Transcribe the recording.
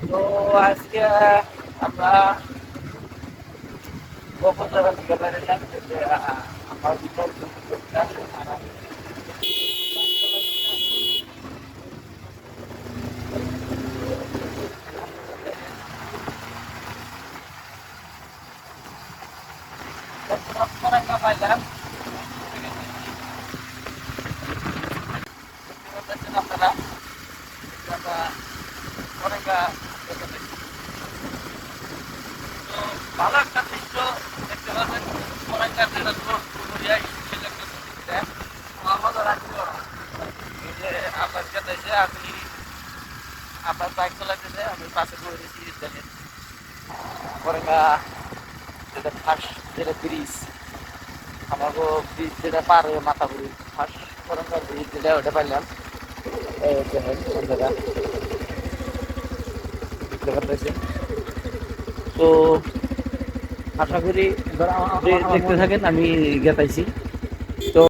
তো আজকে আমরা কক্সবাজার থেকে বেরোলাম যে আমার বিপদ পাইলাম আপনারা অনেক ভালো একটা দৃশ্য দেখতে পাচ্ছেন অনেক আমাদের এই যে আপনার কাছে আমি আপনার বাইক চালাতেছে আমি পাশে করে দিয়েছি দেখেন পরেকা যেটা ফার্স্ট যেটা ব্রিজ আমাকে ব্রিজ যেটা পার হয়ে মাথা ঘুরি ফার্স্ট পরেকা ব্রিজ যেটা ওটা পাইলাম এই দেখেন কোন জায়গা দেখতে পাচ্ছেন তো আশা করি দেখতে থাকেন আমি গেতাইছি তো